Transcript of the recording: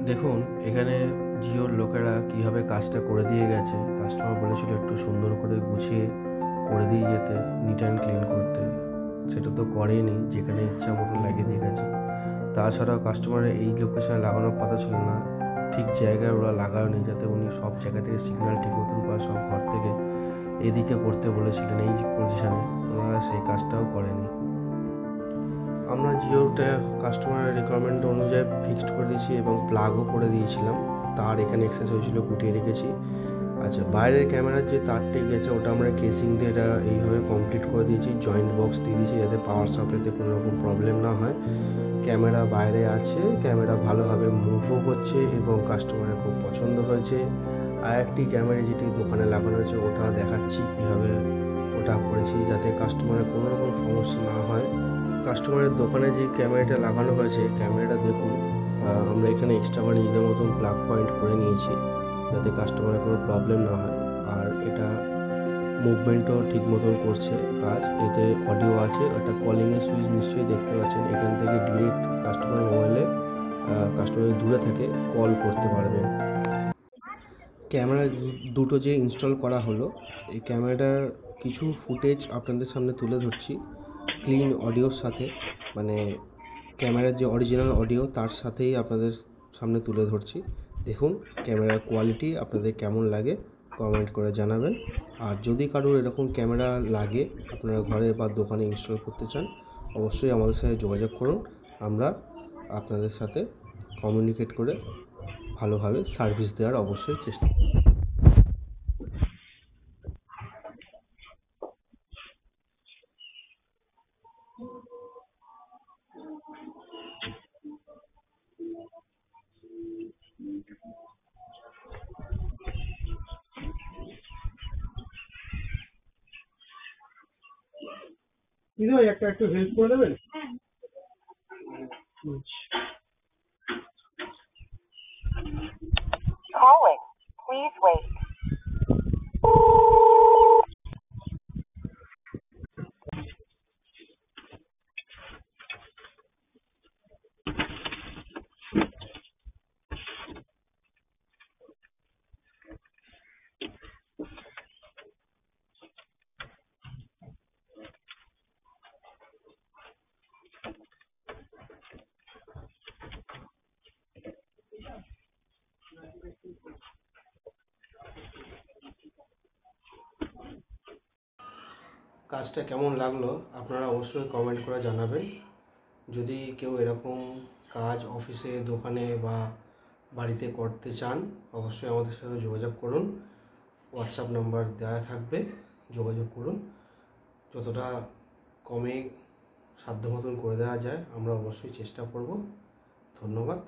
দেখুন এখানে জিওর লোকেরা কীভাবে কাজটা করে দিয়ে গেছে। কাস্টমার বলেছিল একটু সুন্দর করে গুছিয়ে করে দিয়ে যেতে, নিট অ্যান্ড ক্লিন করতে, সেটা তো করেনি, যেখানে ইচ্ছা মতো লাগিয়ে দিয়ে গেছে। তাছাড়াও কাস্টমারের এই লোকেশনে লাগানোর কথা ছিল না, ঠিক জায়গায় ওরা লাগায়নি, যাতে উনি সব জায়গা থেকে সিগন্যাল ঠিক মতন পায়, সব ঘর থেকে এদিকে করতে বলেছিলেন এই পজিশানে, ওনারা সেই কাজটাও করেনি। আমরা জিওটা কাস্টমারের রিকোয়ারমেন্ট অনুযায়ী ফিক্সড করে দিয়েছি এবং প্লাগও করে দিয়েছিলাম। তার এখানে এক্সেস হয়েছিল, গুটিয়ে রেখেছি। আচ্ছা, বাইরের ক্যামেরার যে তারটি গেছে ওটা আমরা কেসিং দিয়ে এটা এইভাবে কমপ্লিট করে দিয়েছি, জয়েন্ট বক্স দিয়ে দিয়েছি যাতে পাওয়ার সাপ্লাইতে কোনো রকম প্রবলেম না হয়। ক্যামেরা বাইরে আছে, ক্যামেরা ভালোভাবে মুভও করছে এবং কাস্টমারের খুব পছন্দ হয়েছে। আর একটি ক্যামেরা যেটি দোকানে লাগানো হয়েছে ওটা দেখাচ্ছি কীভাবে ওটা করেছি, যাতে কাস্টমারের কোনো রকম সমস্যা না হয়। কাস্টমারের দোকানে যে ক্যামেরাটা লাগানো হয়েছে, ক্যামেরাটা দেখুন, আমরা এখানে এক্সট্রা করে নিজেদের মতন প্লাগ পয়েন্ট করে নিয়েছি যাতে কাস্টমারের কোনো প্রবলেম না হয়। আর এটা মুভমেন্টও ঠিক মতন করছে কাজ। এতে অডিও আছে, এটা কলিংয়ের সুইচ নিশ্চয়ই দেখতে পাচ্ছেন। এখান থেকে ডিরেক্ট কাস্টমার মোবাইলে কাস্টমার দূরে থেকে কল করতে পারবেন। ক্যামেরা দুটো যে ইনস্টল করা হলো, এই ক্যামেরাটার কিছু ফুটেজ আপনাদের সামনে তুলে ধরছি ক্লিন অডিওর সাথে, মানে ক্যামেরার যে অরিজিনাল অডিও তার সাথেই আপনাদের সামনে তুলে ধরছি। দেখুন ক্যামেরার কোয়ালিটি আপনাদের কেমন লাগে কমেন্ট করে জানাবেন। আর যদি কারোর এরকম ক্যামেরা লাগে, আপনারা ঘরে বা দোকানে ইনস্টল করতে চান, অবশ্যই আমাদের সাথে যোগাযোগ করুন। আমরা আপনাদের সাথে কমিউনিকেট করে ভালোভাবে সার্ভিস দেওয়ার অবশ্যই চেষ্টা করব। ভাই একটা একটু হেল্প করে দেবেন? Calling. Please wait. কাজটা কেমন লাগলো আপনারা অবশ্যই কমেন্ট করে জানাবেন। যদি কেউ এরকম কাজ অফিসে, দোকানে বা বাড়িতে করতে চান, অবশ্যই আমাদের সাথে যোগাযোগ করুন। হোয়াটসঅ্যাপ নাম্বার দেওয়া থাকবে, যোগাযোগ করুন। যতটা কমে সাধ্য মতন করে দেওয়া যায় আমরা অবশ্যই চেষ্টা করব। ধন্যবাদ।